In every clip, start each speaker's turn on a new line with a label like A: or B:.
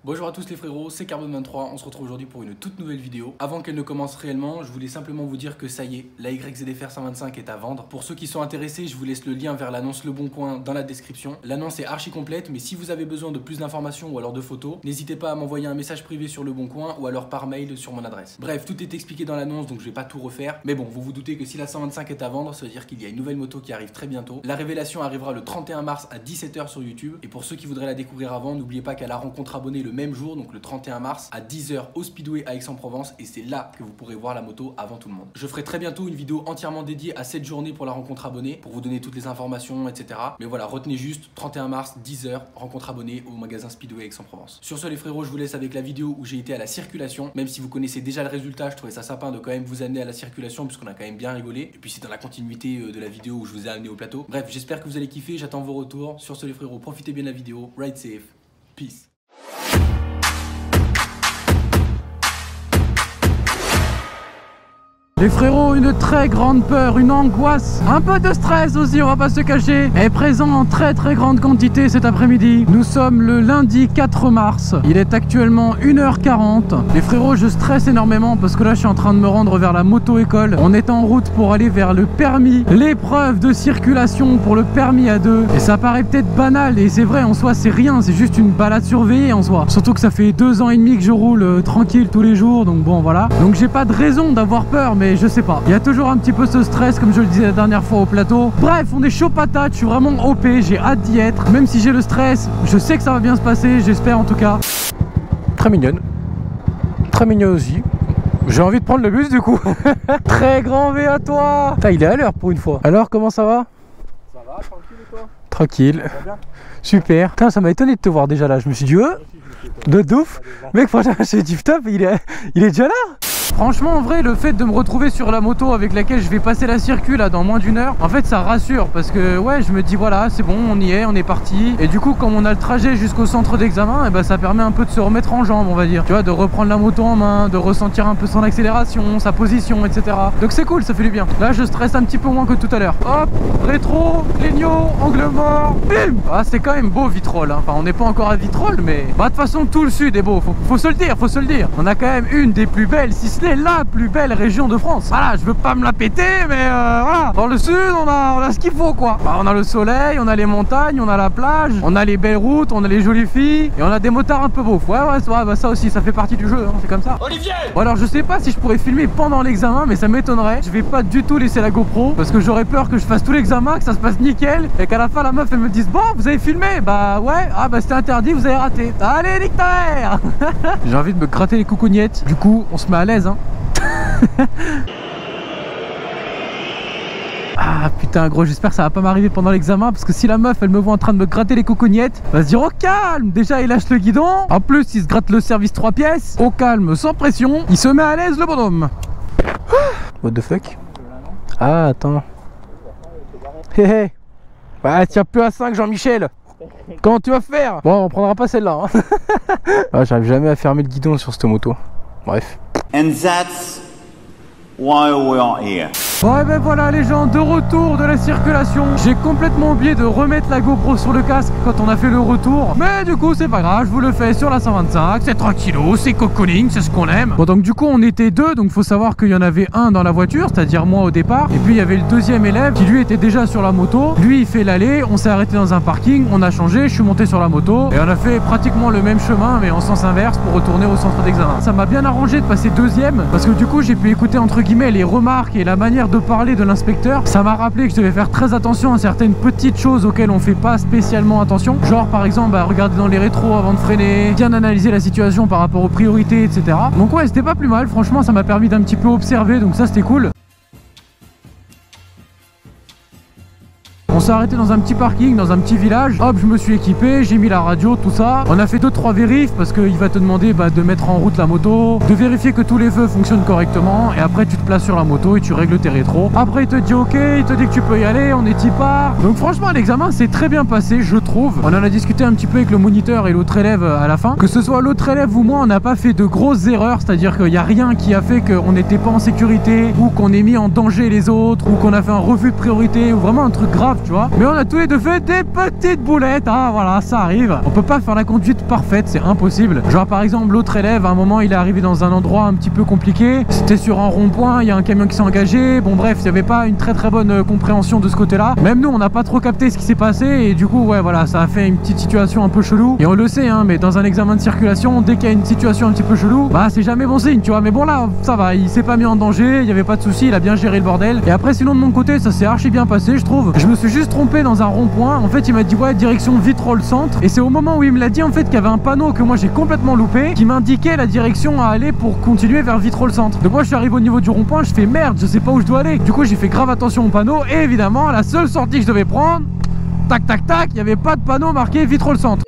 A: Bonjour à tous les frérots, c'est Carbone23, on se retrouve aujourd'hui pour une toute nouvelle vidéo. Avant qu'elle ne commence réellement, je voulais simplement vous dire que ça y est, la YZF-R 125 est à vendre. Pour ceux qui sont intéressés, je vous laisse le lien vers l'annonce Le Bon Coin dans la description. L'annonce est archi complète, mais si vous avez besoin de plus d'informations ou alors de photos, n'hésitez pas à m'envoyer un message privé sur Le Bon Coin ou alors par mail sur mon adresse. Bref, tout est expliqué dans l'annonce, donc je vais pas tout refaire. Mais bon, vous vous doutez que si la 125 est à vendre, ça veut dire qu'il y a une nouvelle moto qui arrive très bientôt. La révélation arrivera le 31 mars à 17 h sur YouTube. Et pour ceux qui voudraient la découvrir avant, n'oubliez pas qu'à la rencontre abonnée le même jour, donc le 31 mars à 10 h au Speedway à Aix-en-Provence, et c'est là que vous pourrez voir la moto avant tout le monde. Je ferai très bientôt une vidéo entièrement dédiée à cette journée pour la rencontre abonnée, pour vous donner toutes les informations, etc. Mais voilà, retenez juste 31 mars, 10 h, rencontre abonnée au magasin Speedway Aix-en-Provence. Sur ce les frérots, je vous laisse avec la vidéo où j'ai été à la circulation. Même si vous connaissez déjà le résultat, je trouvais ça sympa de quand même vous amener à la circulation puisqu'on a quand même bien rigolé. Et puis c'est dans la continuité de la vidéo où je vous ai amené au plateau. Bref, j'espère que vous allez kiffer, j'attends vos retours. Sur ce les frérots, profitez bien de la vidéo, ride safe, peace.
B: Les frérots, une très grande peur, une angoisse, un peu de stress aussi, on va pas se cacher, est présent en très grande quantité cet après-midi. Nous sommes le lundi 4 mars, il est actuellement 1 h 40. Les frérots, je stresse énormément parce que là je suis en train de me rendre vers la moto-école. On est en route pour aller vers le permis, l'épreuve de circulation pour le permis à deux. Et ça paraît peut-être banal, et c'est vrai, en soi c'est rien, c'est juste une balade surveillée en soi. Surtout que ça fait 2 ans et demi que je roule tranquille tous les jours, donc bon voilà. Donc j'ai pas de raison d'avoir peur, mais je sais pas, il y a toujours un petit peu ce stress comme je le disais la dernière fois au plateau. Bref, on est chaud patate, je suis vraiment OP, j'ai hâte d'y être. Même si j'ai le stress, je sais que ça va bien se passer, j'espère en tout cas. Très mignonne, très mignon aussi. J'ai envie de prendre le bus du coup. Très grand V à toi. Putain, il est à l'heure pour une fois. Alors comment ça va?
C: Ça va, tranquille et toi?
B: Tranquille. Super. Putain, ça m'a étonné de te voir déjà là, je me suis dit de ouf. Mec, franchement, c'est tip top, il est déjà là. Franchement, en vrai, le fait de me retrouver sur la moto avec laquelle je vais passer la circule là dans moins d'1 heure, en fait ça rassure parce que ouais, je me dis voilà, c'est bon, on y est, on est parti. Et du coup, comme on a le trajet jusqu'au centre d'examen, et ben ça permet un peu de se remettre en jambes, on va dire. Tu vois, de reprendre la moto en main, de ressentir un peu son accélération, sa position, etc. Donc c'est cool, ça fait du bien. Là, je stresse un petit peu moins que tout à l'heure. Hop, rétro, cligno, angle mort, bim. Ah, c'est quand même beau Vitrolles, hein. Enfin, on n'est pas encore à Vitrolles, mais bah de toute façon tout le sud est beau. Faut se le dire, faut se le dire. On a quand même une des plus belles, si ce n'est la plus belle région de France. Voilà, je veux pas me la péter, mais voilà. Dans le sud, on a ce qu'il faut, quoi. Bah, on a le soleil, on a les montagnes, on a la plage, on a les belles routes, on a les jolies filles, et on a des motards un peu beaux. Ouais, bah ça aussi, ça fait partie du jeu, hein, c'est comme ça.
A: Olivier!
B: Bon, alors je sais pas si je pourrais filmer pendant l'examen, mais ça m'étonnerait. Je vais pas du tout laisser la GoPro, parce que j'aurais peur que je fasse tout l'examen, que ça se passe nickel, et qu'à la fin la meuf elle me dise bon, vous avez filmé? Bah ouais, ah bah c'était interdit, vous avez raté. Allez, nique ta mère. J'ai envie de me gratter les coucougnettes. Du coup, on se met à l'aise, hein. Ah putain gros, j'espère que ça va pas m'arriver pendant l'examen, parce que si la meuf elle me voit en train de me gratter les coucougnettes, elle va se dire au calme, déjà il lâche le guidon, en plus il se gratte le service 3 pièces, au calme, sans pression, il se met à l'aise le bonhomme. What the fuck? Ah attends. Hé hé. Bah tiens plus à 5 Jean-Michel. Comment tu vas faire? Bon, on prendra pas celle-là, hein. Ah, j'arrive jamais à fermer le guidon sur cette moto. Bref.
D: And that's why we are here.
B: Bon et ben voilà les gens, de retour de la circulation. J'ai complètement oublié de remettre la GoPro sur le casque quand on a fait le retour, mais du coup c'est pas grave, je vous le fais sur la 125. C'est tranquillou, c'est cocooning, c'est ce qu'on aime. Bon donc du coup on était deux, donc faut savoir qu'il y en avait un dans la voiture, c'est-à-dire moi au départ, et puis il y avait le deuxième élève qui lui était déjà sur la moto. Lui il fait l'aller, on s'est arrêté dans un parking, on a changé, je suis monté sur la moto et on a fait pratiquement le même chemin mais en sens inverse pour retourner au centre d'examen. Ça m'a bien arrangé de passer deuxième parce que du coup j'ai pu écouter entre guillemets les remarques et la manière de parler de l'inspecteur. Ça m'a rappelé que je devais faire très attention à certaines petites choses auxquelles on fait pas spécialement attention, genre par exemple regarder dans les rétros avant de freiner, bien analyser la situation par rapport aux priorités, etc. Donc ouais, c'était pas plus mal, franchement ça m'a permis d'un petit peu observer, donc ça c'était cool. On s'est arrêté dans un petit parking, dans un petit village. Hop, je me suis équipé, j'ai mis la radio, tout ça. On a fait 2-3 vérifs parce qu'il va te demander de mettre en route la moto, de vérifier que tous les feux fonctionnent correctement. Et après, tu te places sur la moto et tu règles tes rétros. Après, il te dit ok, il te dit que tu peux y aller, on est y part. Donc franchement, l'examen s'est très bien passé, je trouve. On en a discuté un petit peu avec le moniteur et l'autre élève à la fin. Que ce soit l'autre élève ou moi, on n'a pas fait de grosses erreurs. C'est-à-dire qu'il n'y a rien qui a fait qu'on n'était pas en sécurité ou qu'on ait mis en danger les autres ou qu'on a fait un refus de priorité ou vraiment un truc grave tu vois. Mais on a tous les deux fait des petites boulettes, hein, voilà, ça arrive. On peut pas faire la conduite parfaite, c'est impossible. Genre par exemple l'autre élève, à un moment il est arrivé dans un endroit un petit peu compliqué. C'était sur un rond-point, il y a un camion qui s'est engagé. Bon bref, il n'y avait pas une très bonne compréhension de ce côté-là. Même nous, on n'a pas trop capté ce qui s'est passé et du coup, ouais, voilà, ça a fait une petite situation un peu chelou. Et on le sait, hein, mais dans un examen de circulation, dès qu'il y a une situation un petit peu chelou, bah c'est jamais bon signe, tu vois. Mais bon là, ça va, il s'est pas mis en danger, il y avait pas de souci, il a bien géré le bordel. Et après, sinon de mon côté, ça s'est archi bien passé, je trouve. Je me suis juste trompé dans un rond-point. En fait, il m'a dit ouais, direction Vitrolles Centre. Et c'est au moment où il me l'a dit en fait qu'il y avait un panneau que moi j'ai complètement loupé, qui m'indiquait la direction à aller pour continuer vers Vitrolles Centre. Donc moi, je suis arrivé au niveau du rond-point, je fais merde, je sais pas où je dois aller. Du coup, j'ai fait grave attention au panneau et évidemment, la seule sortie que je devais prendre, tac tac tac, il n'y avait pas de panneau marqué Vitrolles Centre.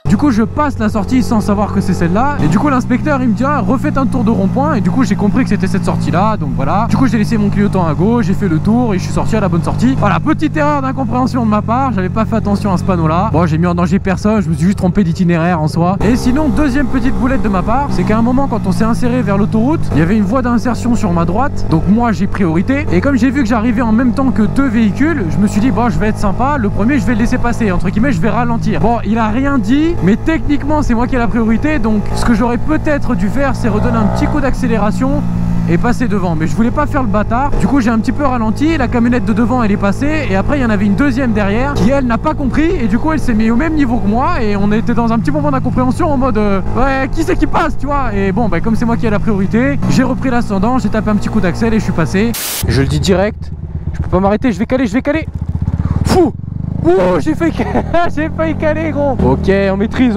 B: Du coup je passe la sortie sans savoir que c'est celle-là. Et du coup l'inspecteur il me dit ah, refaites un tour de rond-point. Et du coup j'ai compris que c'était cette sortie là. Donc voilà. Du coup j'ai laissé mon clignotant à gauche, j'ai fait le tour et je suis sorti à la bonne sortie. Voilà, petite erreur d'incompréhension de ma part. J'avais pas fait attention à ce panneau là. Bon, j'ai mis en danger personne, je me suis juste trompé d'itinéraire en soi. Et sinon deuxième petite boulette de ma part, c'est qu'à un moment quand on s'est inséré vers l'autoroute, il y avait une voie d'insertion sur ma droite. Donc moi j'ai priorité. Et comme j'ai vu que j'arrivais en même temps que deux véhicules, je me suis dit bon, je vais être sympa. Le premier je vais le laisser passer, entre guillemets je vais ralentir. Bon, il a rien dit, mais techniquement c'est moi qui ai la priorité. Donc ce que j'aurais peut-être dû faire, c'est redonner un petit coup d'accélération et passer devant, mais je voulais pas faire le bâtard. Du coup j'ai un petit peu ralenti, la camionnette de devant elle est passée et après il y en avait une deuxième derrière qui elle n'a pas compris et du coup elle s'est mise au même niveau que moi et on était dans un petit moment d'incompréhension en mode ouais, qui c'est qui passe, tu vois. Et bon bah comme c'est moi qui ai la priorité, j'ai repris l'ascendant, j'ai tapé un petit coup d'accel et je suis passé. Je le dis direct, je peux pas m'arrêter, je vais caler. Fou. Oh, j'ai failli caler gros. Ok, on maîtrise.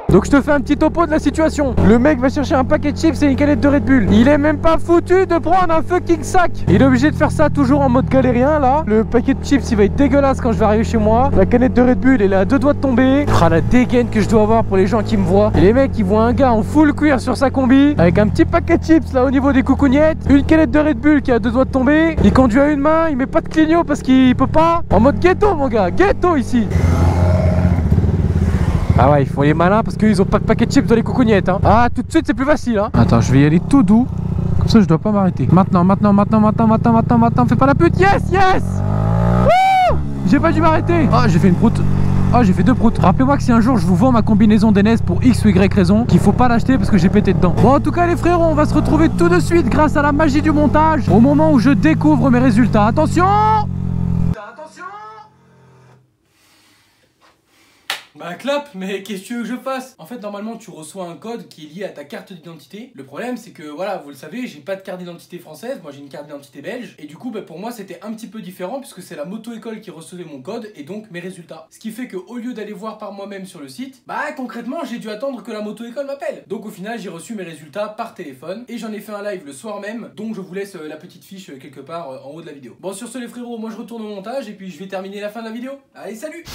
B: Donc je te fais un petit topo de la situation. Le mec va chercher un paquet de chips et une canette de Red Bull. Il est même pas foutu de prendre un fucking sac. Il est obligé de faire ça toujours en mode galérien là. Le paquet de chips il va être dégueulasse quand je vais arriver chez moi. La canette de Red Bull elle est à deux doigts de tomber. Ah, la dégaine que je dois avoir pour les gens qui me voient. Et les mecs ils voient un gars en full cuir sur sa combi avec un petit paquet de chips là au niveau des coucougnettes, une canette de Red Bull qui est à deux doigts de tomber. Il conduit à une main, il met pas de clignot parce qu'il peut pas. En mode ghetto mon gars, ghetto ici. Ah ouais, ils font les malins parce qu'ils ont pas de paquet de chips dans les coucougnettes hein. Ah, tout de suite c'est plus facile hein. Attends, je vais y aller tout doux. Comme ça je dois pas m'arrêter. Maintenant, fais pas la pute. Yes. Wouh, j'ai pas dû m'arrêter. Ah, j'ai fait une proute. Ah, j'ai fait deux proutes. Rappelez-moi que si un jour je vous vends ma combinaison d'NS pour X ou Y raison, qu'il faut pas l'acheter parce que j'ai pété dedans. Bon, en tout cas les frérots, on va se retrouver tout de suite grâce à la magie du montage au moment où je découvre mes résultats. Attention.
A: Bah clap, mais qu'est-ce que tu veux que je fasse? En fait normalement tu reçois un code qui est lié à ta carte d'identité. Le problème c'est que voilà, vous le savez, j'ai pas de carte d'identité française, moi j'ai une carte d'identité belge. Et du coup bah, pour moi c'était un petit peu différent puisque c'est la moto-école qui recevait mon code et donc mes résultats. Ce qui fait que au lieu d'aller voir par moi-même sur le site, bah concrètement j'ai dû attendre que la moto-école m'appelle. Donc au final j'ai reçu mes résultats par téléphone et j'en ai fait un live le soir même. Donc je vous laisse la petite fiche quelque part en haut de la vidéo. Bon sur ce les frérots, moi je retourne au montage et puis je vais terminer la fin de la vidéo. Allez salut.